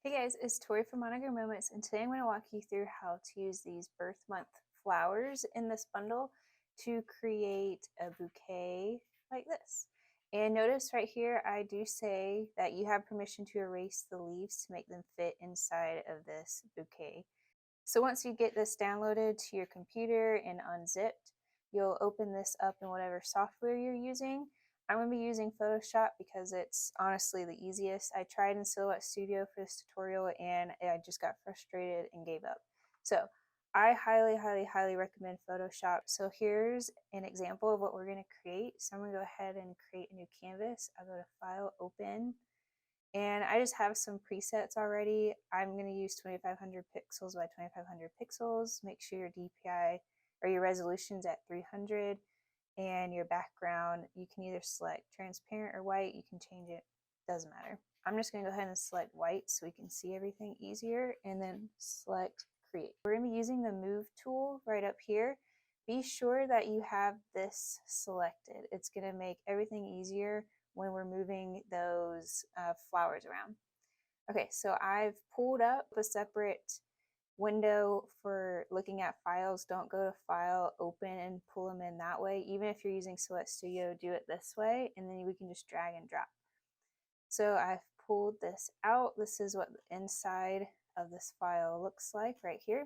Hey guys, it's Tori from Monogram Moments, and today I'm going to walk you through how to use these birth month flowers in this bundle to create a bouquet like this. And notice right here, I do say that you have permission to erase the leaves to make them fit inside of this bouquet. So once you get this downloaded to your computer and unzipped, you'll open this up in whatever software you're using. I'm going to be using Photoshop because it's honestly the easiest. I tried in Silhouette Studio for this tutorial and I just got frustrated and gave up. So I highly recommend Photoshop. So here's an example of what we're going to create. So I'm going to go ahead and create a new canvas. I'll go to File, Open, and I just have some presets already. I'm going to use 2500 pixels by 2500 pixels. Make sure your DPI or your resolution's at 300, and your background, you can either select transparent or white. You can change it, doesn't matter. I'm just going to go ahead and select white so we can see everything easier, and then select create. We're going to be using the move tool right up here. Be sure that you have this selected. It's going to make everything easier when we're moving those flowers around. Okay, so I've pulled up a separate window for looking at files. Don't go to File, Open, and pull them in that way. Even if you're using Silhouette Studio, do it this way, and then we can just drag and drop. So I've pulled this out. This is what the inside of this file looks like right here.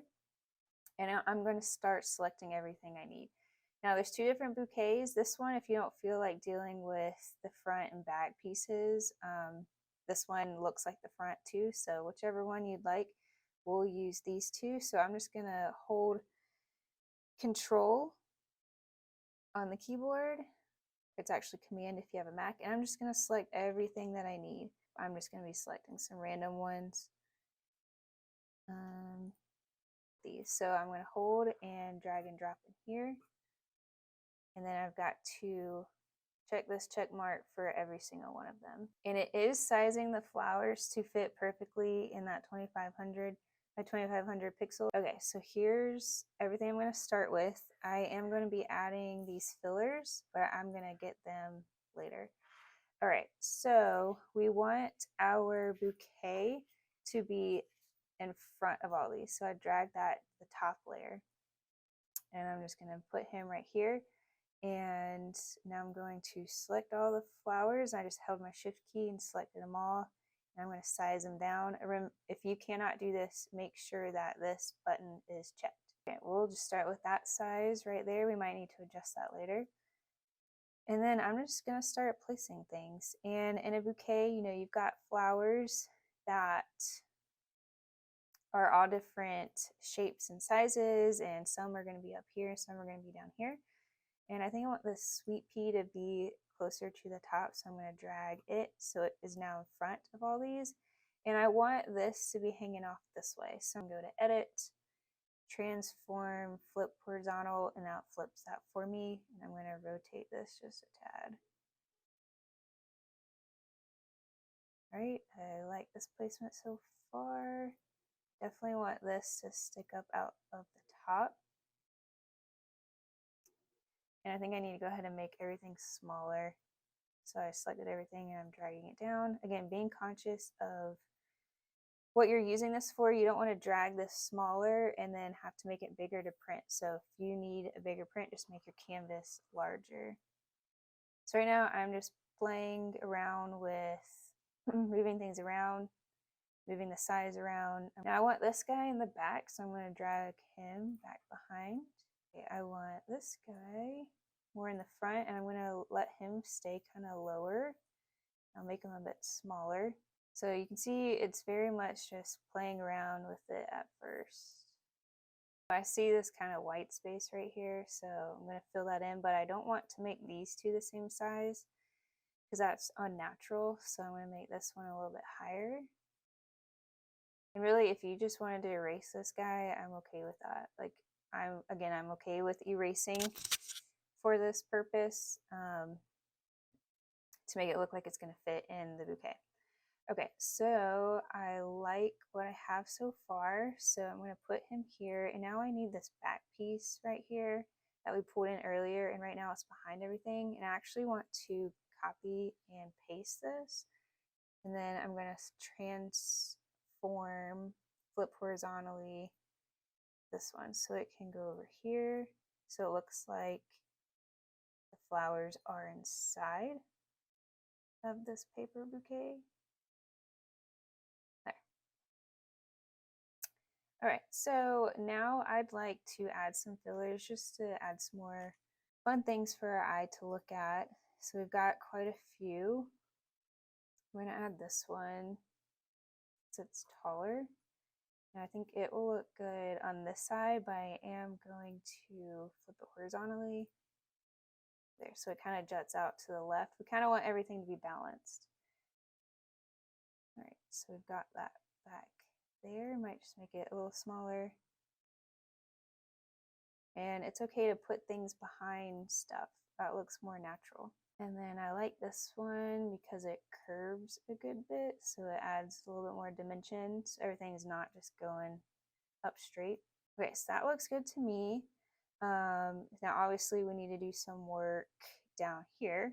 And now I'm going to start selecting everything I need. Now there's two different bouquets. This one, if you don't feel like dealing with the front and back pieces, this one looks like the front too. So whichever one you'd like, we'll use these two. So I'm just gonna hold Control on the keyboard. It's actually Command if you have a Mac. And I'm just gonna select everything that I need. I'm just gonna be selecting some random ones. These. So I'm gonna hold and drag and drop in here. And then I've got to check this check mark for every single one of them. And it is sizing the flowers to fit perfectly in that 2500 by 2500 pixel. Okay, so here's everything I'm going to start with. I am going to be adding these fillers, but I'm going to get them later. All right, so we want our bouquet to be in front of all these. So I drag that to the top layer, and I'm just going to put him right here. And now I'm going to select all the flowers. I just held my shift key and selected them all. And I'm going to size them down. If you cannot do this, make sure that this button is checked. Okay, we'll just start with that size right there. We might need to adjust that later. And then I'm just going to start placing things. And in a bouquet, you know, you've got flowers that are all different shapes and sizes, and some are going to be up here, some are going to be down here. And I think I want this sweet pea to be closer to the top, so I'm going to drag it so it is now in front of all these. And I want this to be hanging off this way. So I'm going to go to Edit, Transform, Flip Horizontal, and now it flips that for me. And I'm going to rotate this just a tad. All right, I like this placement so far. Definitely want this to stick up out of the top. And I think I need to go ahead and make everything smaller. So I selected everything and I'm dragging it down. Again, being conscious of what you're using this for. You don't want to drag this smaller and then have to make it bigger to print. So if you need a bigger print, just make your canvas larger. So right now I'm just playing around with moving things around, moving the size around. Now I want this guy in the back, so I'm going to drag him back behind. Okay, I want this guy more in the front, and I'm going to let him stay kind of lower. I'll make him a bit smaller. So you can see it's very much just playing around with it at first. I see this kind of white space right here, so I'm going to fill that in, but I don't want to make these two the same size because that's unnatural. So I'm going to make this one a little bit higher. And really, if you just wanted to erase this guy, I'm okay with that. Like, I'm okay with erasing for this purpose to make it look like it's going to fit in the bouquet. Okay, so I like what I have so far, so I'm going to put him here, and now I need this back piece right here that we pulled in earlier, and right now it's behind everything, and I actually want to copy and paste this, and then I'm going to transform form, flip horizontally this one so it can go over here. So it looks like the flowers are inside of this paper bouquet. There. All right, so now I'd like to add some fillers just to add some more fun things for our eye to look at. So we've got quite a few. I'm going to add this one since it's taller. And I think it will look good on this side, but I am going to flip it horizontally. There, so it kind of juts out to the left. We kind of want everything to be balanced. All right, so we've got that back there. Might just make it a little smaller. And it's okay to put things behind stuff. That looks more natural. And then I like this one because it curves a good bit, so it adds a little bit more dimension. So everything's not just going up straight. Okay, so that looks good to me. Now obviously we need to do some work down here,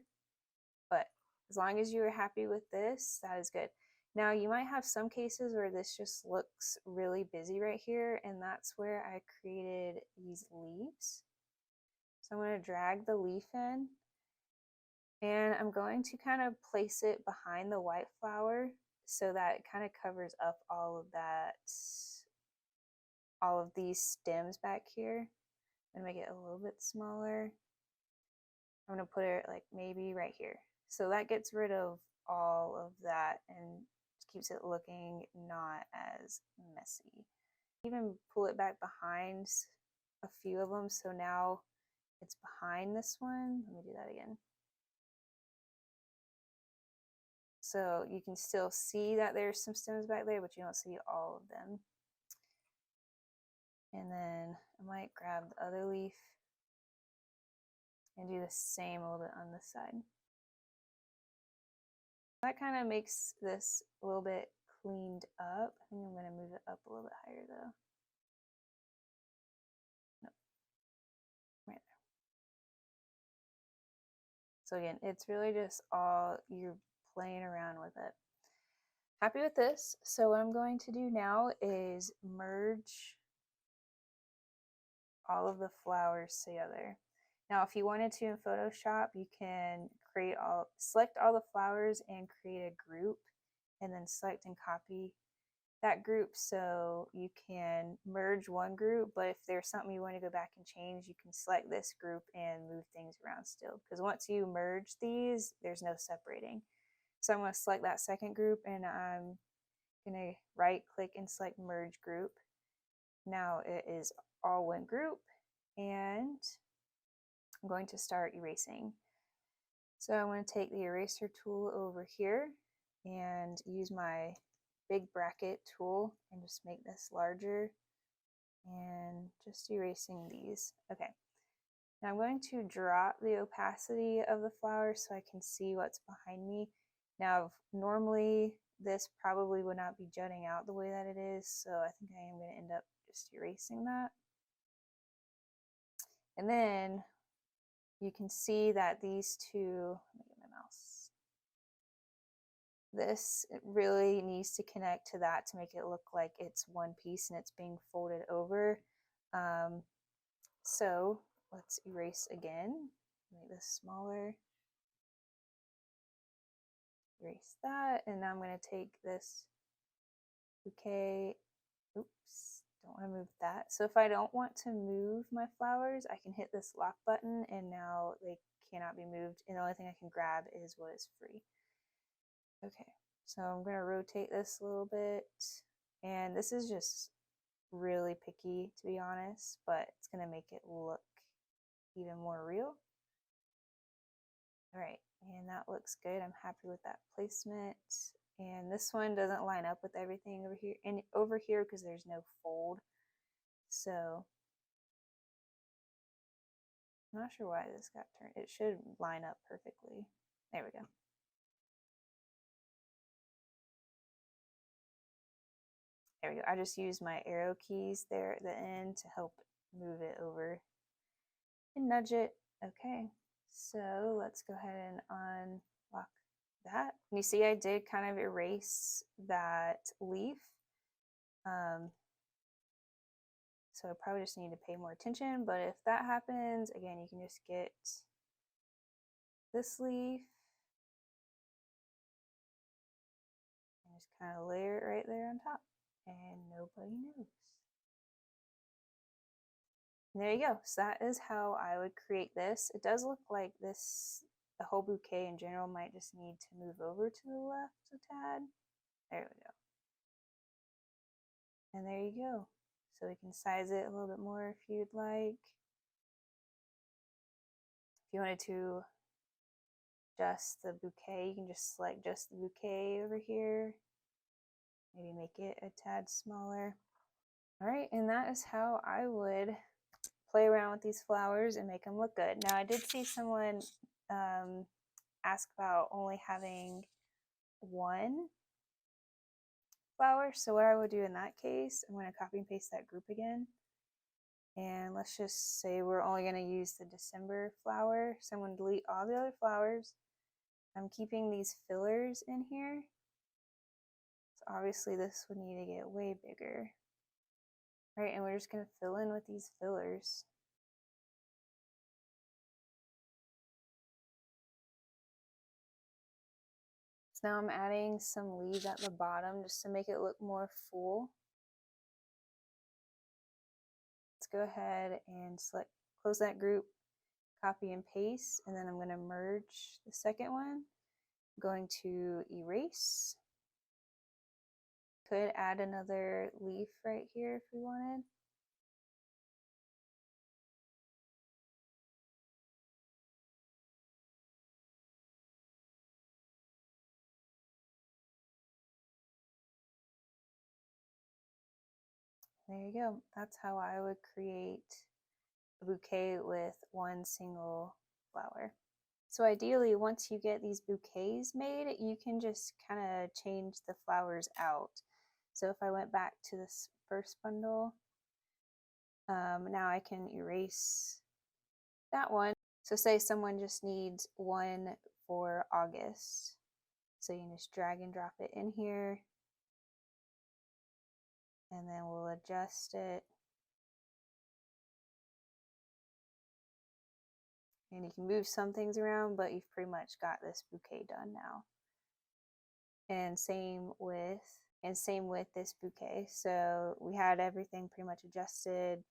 but as long as you are happy with this, that is good. Now you might have some cases where this just looks really busy right here, and that's where I created these leaves. So I'm going to drag the leaf in, and I'm going to kind of place it behind the white flower so that it kind of covers up all of that, all of these stems back here. I'm going to make it a little bit smaller. I'm going to put it like maybe right here. So that gets rid of all of that and keeps it looking not as messy. Even pull it back behind a few of them, so now it's behind this one. Let me do that again. So you can still see that there's some stems back there, but you don't see all of them. And then I might grab the other leaf and do the same a little bit on this side. That kind of makes this a little bit cleaned up. I think I'm going to move it up a little bit higher though. Nope. Right there. So again, it's really just all you're playing around with it. Happy with this. So what I'm going to do now is merge all of the flowers together. Now, if you wanted to in Photoshop, you can select all the flowers and create a group, and then select and copy that group so you can merge one group. But if there's something you want to go back and change, you can select this group and move things around still, because once you merge these, there's no separating. So I'm going to select that second group, and I'm going to right click and select merge group. Now it is all one group, and I'm going to start erasing. So I'm going to take the eraser tool over here and use my big bracket tool and just make this larger and just erasing these. Okay. Now I'm going to drop the opacity of the flower so I can see what's behind me. Now normally this probably would not be jutting out the way that it is, so I think I am going to end up just erasing that. And then you can see that these two, let me get my mouse. This really needs to connect to that to make it look like it's one piece and it's being folded over. So let's erase again, make this smaller. Erase that, and now I'm going to take this bouquet. Oops, don't want to move that. So if I don't want to move my flowers, I can hit this lock button, and now they cannot be moved, and the only thing I can grab is what is free. Okay, so I'm going to rotate this a little bit, and this is just really picky, to be honest, but it's going to make it look even more real. All right, and that looks good. I'm happy with that placement. And this one doesn't line up with everything over here because there's no fold. So I'm not sure why this got turned. It should line up perfectly. There we go. There we go. I just used my arrow keys there at the end to help move it over and nudge it. Okay, so let's go ahead and unlock that. And you see I did kind of erase that leaf. So I probably just need to pay more attention, but if that happens, again, you can just get this leaf and just kind of layer it right there on top, and nobody knows. And there you go. So that is how I would create this. It does look like this, the whole bouquet in general might just need to move over to the left a tad. There we go. And there you go. So we can size it a little bit more if you'd like. If you wanted to adjust the bouquet, you can just select just the bouquet over here. Maybe make it a tad smaller. All right, and that is how I would play around with these flowers and make them look good. Now I did see someone ask about only having one flower. So what I would do in that case, I'm going to copy and paste that group again. And let's just say we're only going to use the December flower. So I'm going to delete all the other flowers. I'm keeping these fillers in here. So obviously this would need to get way bigger. All right, and we're just going to fill in with these fillers. So now I'm adding some leaves at the bottom just to make it look more full. Let's go ahead and select, close that group, copy and paste, and then I'm going to merge the second one. I'm going to erase. Could add another leaf right here if we wanted. There you go. That's how I would create a bouquet with one single flower. So ideally, once you get these bouquets made, you can just kind of change the flowers out. So if I went back to this first bundle, now I can erase that one. So say someone just needs one for August. So you can just drag and drop it in here. And then we'll adjust it. And you can move some things around, but you've pretty much got this bouquet done now. And same with this bouquet. So we had everything pretty much adjusted,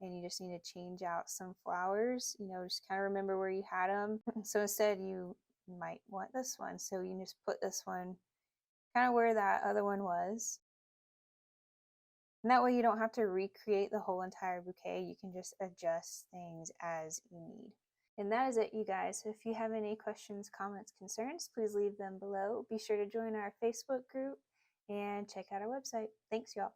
and you just need to change out some flowers. You know, just kind of remember where you had them. So instead, you might want this one. So you can just put this one kind of where that other one was. And that way you don't have to recreate the whole entire bouquet. You can just adjust things as you need. And that is it, you guys. So if you have any questions, comments, concerns, please leave them below. Be sure to join our Facebook group and check out our website. Thanks, y'all.